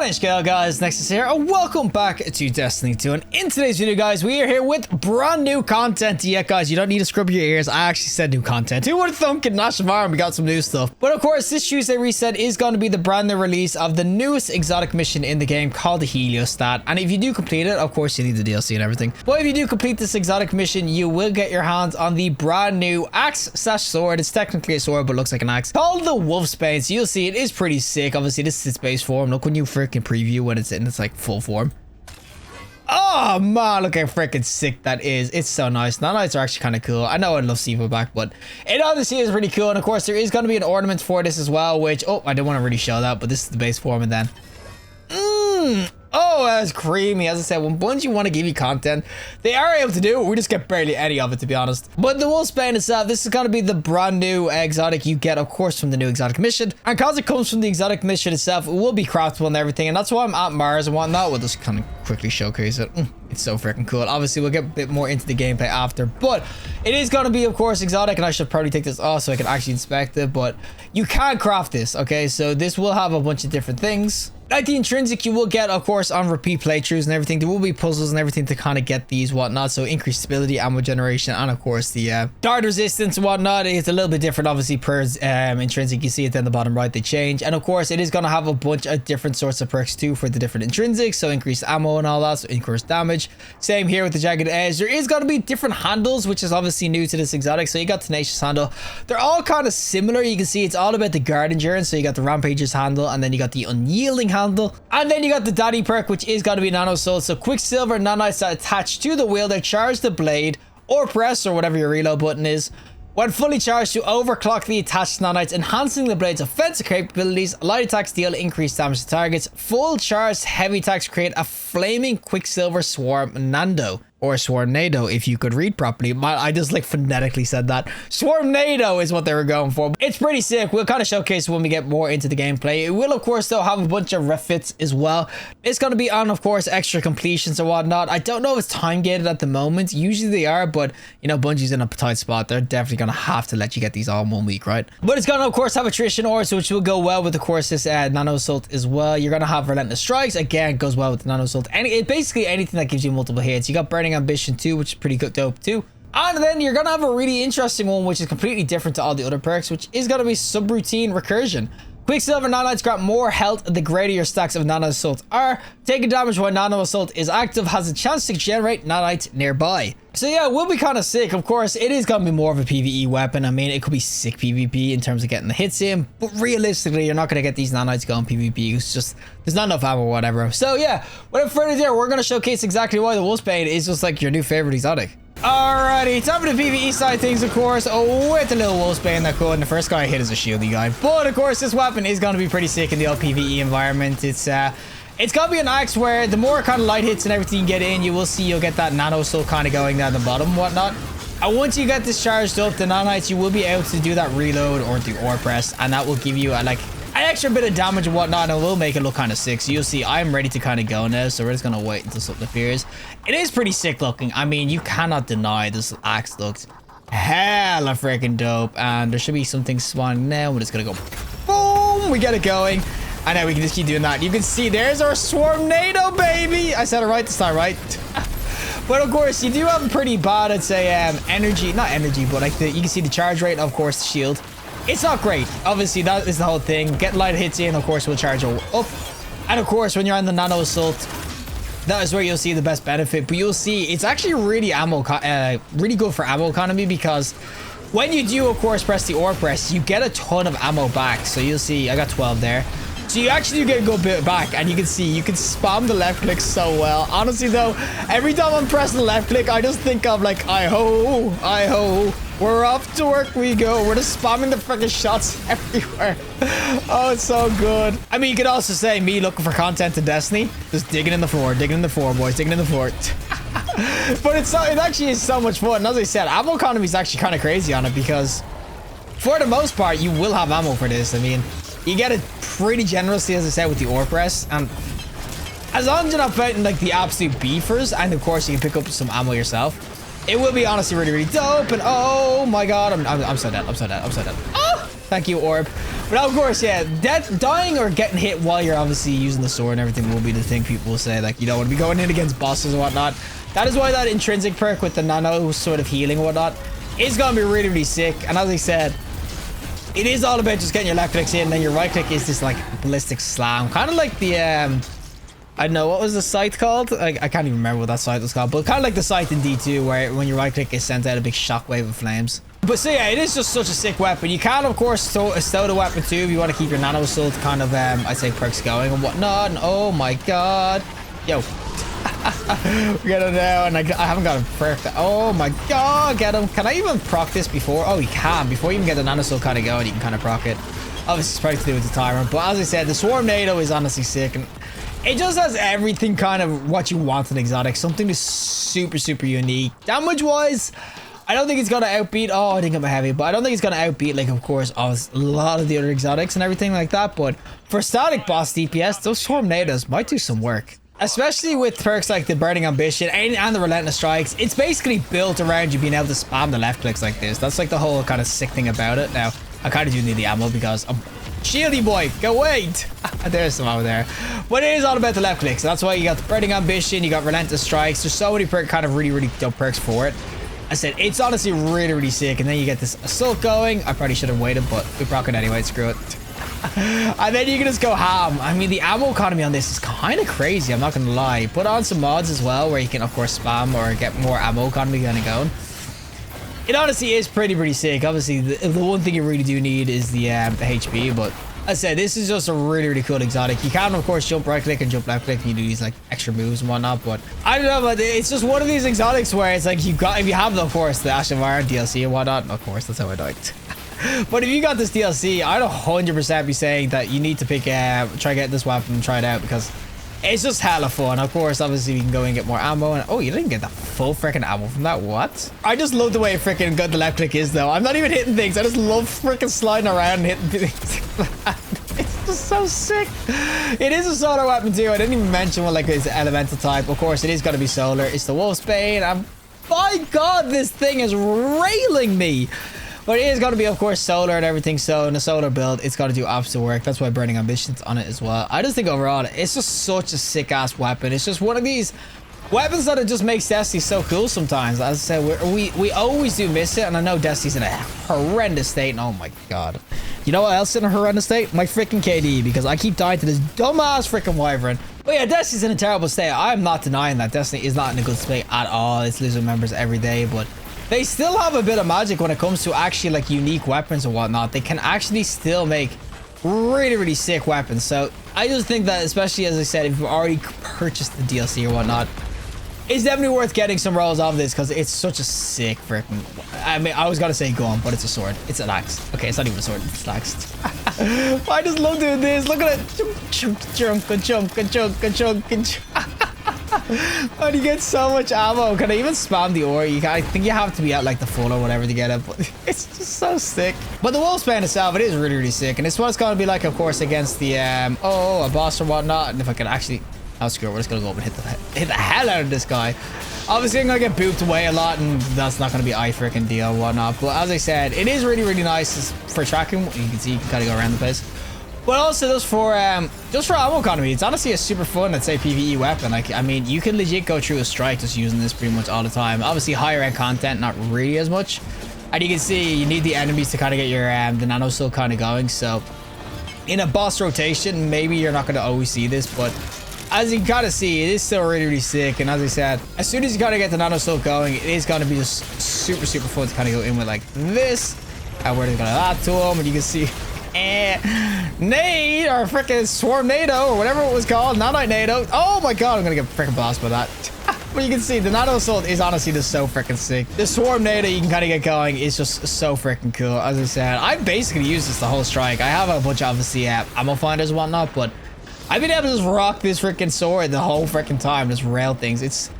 What is going on, guys? Nexas here, and welcome back to Destiny 2. And in today's video, guys, we are here with brand new content. Yeah, guys, you don't need to scrub your ears. I actually said new content. Who would have thunk in National Farm we got some new stuff? But of course, this Tuesday reset is going to be the brand new release of the newest exotic mission in the game called the heliostat. And if you do complete it, of course, you need the DLC and everything. But if you do complete this exotic mission, you will get your hands on the brand new axe/sword. It's technically a sword, but looks like an axe, called the Wolfsbane. So you'll see it is pretty sick. Obviously, this is its base form. Look when you freaking preview when it's in its like full form. Oh man, look how freaking sick that is. It's so nice. Nanites are actually kind of cool. I know I love Siva back, but it honestly is pretty cool. And of course, there is going to be an ornament for this as well, which, oh, I didn't want to really show that, but this is the base form. And then oh, that's creamy. As I said, when Bungie want to give you content, they are able to do it. We just get barely any of it, to be honest. But the Wolfsbane itself, this is going to be the brand new exotic you get, of course, from the new exotic mission. And because it comes from the exotic mission itself, it will be craftable and everything. And that's why I'm at Mars and whatnot. We'll just kind of quickly showcase it. It's so freaking cool. Obviously, we'll get a bit more into the gameplay after, but it is going to be, of course, exotic. And I should probably take this off so I can actually inspect it. But you can craft this, okay? So this will have a bunch of different things. Like the intrinsic, you will get, of course, on repeat playthroughs and everything. There will be puzzles and everything to kind of get these whatnot. So increased stability, ammo generation, and of course the dart resistance and whatnot. It's a little bit different, obviously, per intrinsic. You see it down the bottom right, they change. And of course, it is going to have a bunch of different sorts of perks too for the different intrinsics. So increased ammo and all that, so increased damage. Same here with the jagged edge. There is going to be different handles, which is obviously new to this exotic. So you got tenacious handle. They're all kind of similar. You can see it's all about the guard endurance. So you got the rampager's handle, and then you got the unyielding handle. And then you got the daddy perk, which is going to be nano soul. So quicksilver nanites that attach to the wielder charge the blade or press or whatever your reload button is. When fully charged, you overclock the attached nanites, enhancing the blade's offensive capabilities. Light attacks deal increased damage to targets. Full charged heavy attacks create a flaming quicksilver swarm nando. Or Swarmnado, if you could read properly. I just like phonetically said that. Swarmnado is what they were going for. It's pretty sick. We'll kind of showcase when we get more into the gameplay. It will, of course, though, have a bunch of refits as well. It's going to be on, of course, extra completions and whatnot. I don't know if it's time gated at the moment. Usually they are, but, you know, Bungie's in a tight spot. They're definitely going to have to let you get these all in 1 week, right? But it's going to, of course, have attrition ores, which will go well with, of course, this nano assault as well. You're going to have relentless strikes. Again, goes well with the nano assault. Basically anything that gives you multiple hits. You got burning ambition too, which is pretty dope too. And then you're gonna have a really interesting one, which is completely different to all the other perks, which is gonna be subroutine recursion. Quicksilver nanites grant more health the greater your stacks of nano assault are. Taking damage when nano assault is active has a chance to generate nanites nearby. So yeah, it will be kind of sick. Of course, it is gonna be more of a PvE weapon. I mean, it could be sick PvP in terms of getting the hits in, but realistically, you're not gonna get these nanites going PvP. It's just, there's not enough ammo or whatever. So yeah, without further ado, we're gonna showcase exactly why the Wolfsbane is just like your new favorite exotic. Alrighty, time for the PvE side of things, of course. Oh, with the little Wolfsbane that could. And the first guy I hit is a shieldy guy. But of course, this weapon is going to be pretty sick in the old PvE environment. It's going to be an axe where the more kind of light hits and everything you get in, you will see you'll get that nano soul kind of going down the bottom and whatnot. And once you get this charged up, the nanites, you will be able to do that reload or the ore press. And that will give you like an extra bit of damage and whatnot, and it will make it look kind of sick. So you'll see I'm ready to kind of go now, so we're just gonna wait until something appears. It is pretty sick looking. I mean, you cannot deny this axe looks hella freaking dope. And there should be something spawning now. We're just gonna go boom, we get it going, and now we can just keep doing that. You can see there's our Swarmnado, baby. I said it right this time, right? But of course, you do have a pretty bad, I'd say, energy, not energy, but like you can see the charge rate, of course, the shield. It's not great. Obviously, that is the whole thing. Get light hits in, of course, will charge up. And of course, when you're on the nano assault, that is where you'll see the best benefit. But you'll see it's actually really really good for ammo economy, because when you do, of course, press the ore press, you get a ton of ammo back. So you'll see I got 12 there. So you actually do get a good bit back, and you can see you can spam the left click so well. Honestly though, every time I'm pressing the left click, I just think of like, I-ho, we're off to work we go. We're just spamming the freaking shots everywhere. Oh, it's so good. I mean, you could also say me looking for content in Destiny, just digging in the floor, boys, digging in the floor. But it actually is so much fun. And as I said, ammo economy is actually kind of crazy on it, because for the most part, you will have ammo for this. I mean, you get it pretty generously, as I said, with the ore press. And as long as you're not fighting like the absolute beefers, and of course you can pick up some ammo yourself, it will be honestly really, really dope. And oh my god, I'm so dead. Oh! Thank you, Orb. But of course, yeah, dying or getting hit while you're obviously using the sword and everything will be the thing people will say. Like, you don't want to be going in against bosses and whatnot. That is why that intrinsic perk with the nano sort of healing and whatnot is going to be really, really sick. And as I said, it is all about just getting your left clicks in, and then your right click is this like ballistic slam. Kind of like the, I don't know, what was the scythe called? I can't even remember what that scythe was called, but kind of like the scythe in D2 where when your right click is sent out a big shockwave of flames. But so yeah, it is just such a sick weapon. You can of course stow the weapon too if you want to keep your nano assault kind of, I'd say perks going and whatnot. And oh my god. Yo. Get him now, and I haven't got him perked. Oh my god, get him. Can I even proc this before? Oh, you can. Before you even get the nano soul kind of going, you can kind of proc it. Obviously, it's probably to do with the timer. But as I said, the Swarm NATO is honestly sick. And it just has everything kind of what you want in exotic. Something that's super, super unique. Damage-wise, I don't think it's going to outbeat... Oh, I didn't get my heavy. But I don't think it's going to outbeat, like, of course, a lot of the other exotics and everything like that. But for static boss DPS, those Swarm NATOs might do some work. Especially with perks like the Burning Ambition and the Relentless Strikes. It's basically built around you being able to spam the left clicks like this. That's like the whole kind of sick thing about it. Now, I kind of do need the ammo because I'm shieldy boy. Go wait. There's some ammo there. But it is all about the left clicks. That's why you got the Burning Ambition. You got Relentless Strikes. There's so many kind of really, really dope perks for it. I said, it's honestly really, really sick. And then you get this Assault going. I probably should have waited, but we proc it anyway. Screw it. And then you can just go ham. I mean, the ammo economy on this is kind of crazy, I'm not gonna lie. Put on some mods as well where you can of course spam or get more ammo economy kind of going. It honestly is pretty sick. Obviously the one thing you really do need is the HP, but as I said, this is just a really, really cool exotic. You can of course jump right click and jump left click and you do these like extra moves and whatnot, but I don't know, but it's just one of these exotics where it's like if you have of course the Ash of Iron DLC and whatnot, of course that's how I died. But if you got this DLC, I'd 100% be saying that you need to pick, try get this weapon and try it out because it's just hella fun. Of course, obviously, you can go and get more ammo. And oh, you didn't get the full freaking ammo from that. What? I just love the way freaking good the left click is, though. I'm not even hitting things. I just love freaking sliding around and hitting things. It's just so sick. It is a solar weapon, too. I didn't even mention what, like, it's elemental type. Of course, it is going to be solar. It's the Wolfsbane. And by God, this thing is railing me. But it is going to be, of course, solar and everything. So in a solar build, it's got to do absolute work. That's why Burning Ambition's on it as well. I just think overall, it's just such a sick-ass weapon. It's just one of these weapons that it just makes Destiny so cool sometimes. As I said, we always do miss it. And I know Destiny's in a horrendous state. And oh my God. You know what else is in a horrendous state? My freaking KD. Because I keep dying to this dumbass freaking Wyvern. But yeah, Destiny's in a terrible state. I'm not denying that. Destiny is not in a good state at all. It's losing members every day. But they still have a bit of magic when it comes to actually like unique weapons and whatnot. They can actually still make really, really sick weapons. So I just think that, especially as I said, if you've already purchased the DLC or whatnot, it's definitely worth getting some rolls of this because it's such a sick freaking... I mean, I was gonna say gun, but it's a sword. It's an axe. Okay, it's not even a sword. It's an axe. I just love doing this. Look at it. Chunk, chunk, chunk, chunk, chunk, chunk, chunk. And you get so much ammo. Can I even spam the ore? I think you have to be at like the full or whatever to get it, but it's just so sick. But the Wolfsbane itself, it is really, really sick. And it's what it's going to be like, of course, against the, a boss or whatnot. And if I can actually... Oh, screw it. We're just going to go up and hit the hell out of this guy. Obviously, I'm going to get booped away a lot, and that's not going to be a freaking deal and whatnot. But as I said, it is really, really nice for tracking. You can see you can kind of go around the place. But also just for ammo economy, it's honestly a super fun, let's say, PvE weapon. Like, I mean, you can legit go through a strike just using this pretty much all the time. Obviously, higher end content, not really as much. And you can see you need the enemies to kind of get your the nano still kind of going. So in a boss rotation, maybe you're not going to always see this, but as you can kind of see, it is still really, really sick. And as I said, as soon as you kind of get the nano still going, it is going to be just super, super fun to kind of go in with like this. And we're just going to that to him, and you can see... Nade or freaking Swarm NATO or whatever it was called, Nanite NATO. Oh my God, I'm gonna get freaking bossed by that. But you can see the Nano Assault is honestly just so freaking sick. The Swarm NATO you can kind of get going is just so freaking cool. As I said, I basically used this the whole strike. I have a bunch of obviously ammo finders and whatnot, but I've been able to just rock this freaking sword the whole freaking time, just rail things. It's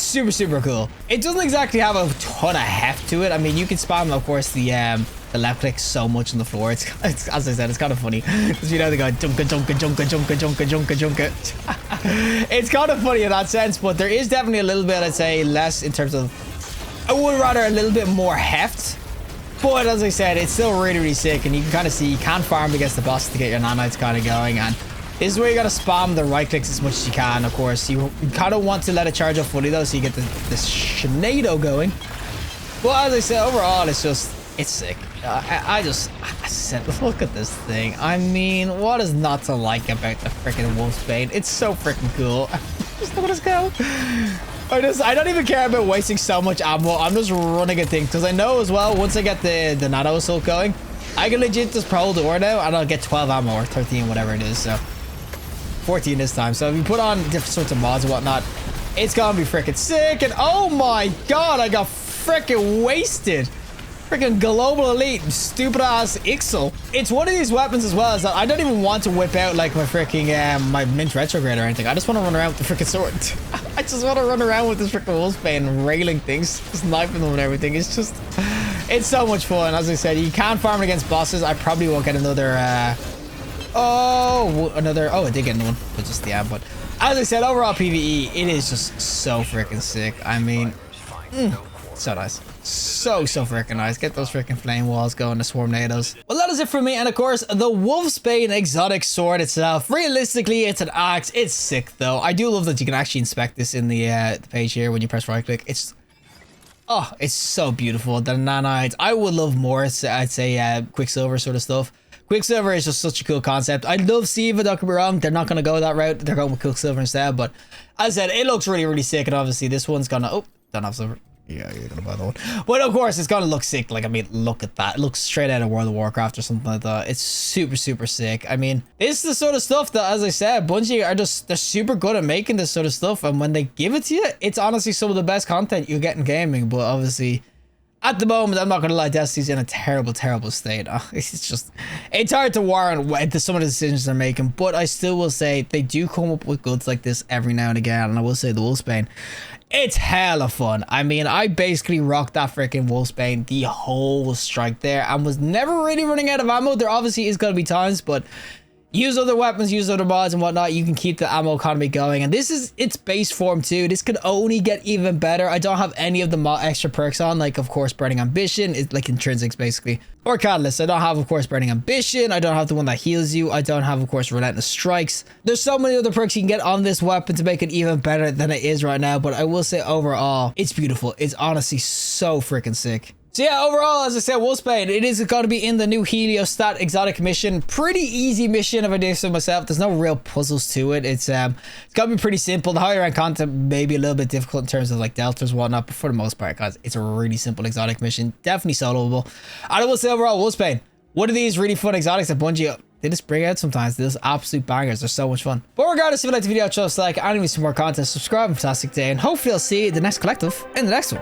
super, super cool. It doesn't exactly have a ton of heft to it. I mean, you can spam, of course, the left click so much on the floor. It's as I said, it's kind of funny because you know they go junka junka junka junka junka junka junka. It's kind of funny in that sense, but there is definitely a little bit, I'd say, less in terms of. I would rather a little bit more heft But as I said, it's still really, really sick. And you can kind of see you can farm against the boss to get your nanites kind of going. And this is where you got to spam the right clicks as much as you can. Of course, you kind of want to let it charge up fully though, so you get this shenado going. Well, as I said, overall, it's sick. I said, look at this thing. I mean, what is not to like about the freaking Wolfsbane? It's so freaking cool. Just let us go. I don't even care about wasting so much ammo. I'm just running at things because I know as well, once I get the nano assault going, I can legit just pro the door now and I'll get 12 ammo or 13, whatever it is. So 14 this time. So if you put on different sorts of mods and whatnot, it's gonna be freaking sick. And oh my god, I got freaking wasted. Freaking global elite, stupid ass Ixel. It's one of these weapons as well as that I don't even want to whip out like my freaking my mint retrograde or anything. I just want to run around with the freaking sword. I just want to run around with this freaking Wolfsbane and railing things, just knifing them and everything. It's so much fun. As I said, you can farm against bosses. I probably won't get another oh, I did get another one, but just the amp. But as I said, overall PvE, it is just so freaking sick. I mean, so nice. So freaking nice. Get those freaking flame walls going, the swarmnados. Well, that is it for me. And of course, the Wolfsbane exotic sword itself. Realistically, it's an axe. It's sick though. I do love that you can actually inspect this in the page here when you press right click. It's so beautiful. The nanites. I would love more. I'd say Quicksilver sort of stuff. Quicksilver is just such a cool concept. I love Siva, don't get me wrong. They're not going to go that route. They're going with Quicksilver instead. But as I said, it looks really, really sick. And obviously, this one's gonna... Oh, don't have silver. Yeah, you're gonna buy that one. But of course, it's gonna look sick. Like, I mean, look at that. It looks straight out of World of Warcraft or something like that. It's super sick. I mean, this is the sort of stuff that, as I said, Bungie are they're super good at making this sort of stuff. And when they give it to you, it's honestly some of the best content you get in gaming. But obviously, at the moment, I'm not gonna lie, Destiny's in a terrible state. It's hard to warrant some of the decisions they're making. But I still will say they do come up with goods like this every now and again. And I will say the Wolfsbane, it's hella fun. I mean, I basically rocked that freaking Wolfsbane the whole strike there and was never really running out of ammo. There obviously is going to be times, but use other weapons, use other mods and whatnot. You can keep the ammo economy going. And this is its base form too. This could only get even better. I don't have any of the extra perks on, like, of course, Burning Ambition. It's like intrinsics, basically. Or Catalyst. I don't have, of course, Burning Ambition. I don't have the one that heals you. I don't have, of course, Relentless Strikes. There's so many other perks you can get on this weapon to make it even better than it is right now. But I will say, overall, it's beautiful. It's honestly so freaking sick. So yeah, overall, as I said, Wolfsbane, it is going to be in the new heliostat exotic mission. Pretty easy mission if I do so myself. There's no real puzzles to it. It's going to be pretty simple. The higher end content may be a little bit difficult in terms of like deltas and whatnot, but for the most part, guys, it's a really simple exotic mission. Definitely soloable. And I will say overall, Wolfsbane, one of these really fun exotics that Bungie, they just bring out sometimes. They're just absolute bangers. They're so much fun. But regardless, if you like the video, just like, and need some more content, subscribe. Fantastic day, and hopefully I'll see you in the next collective in the next one.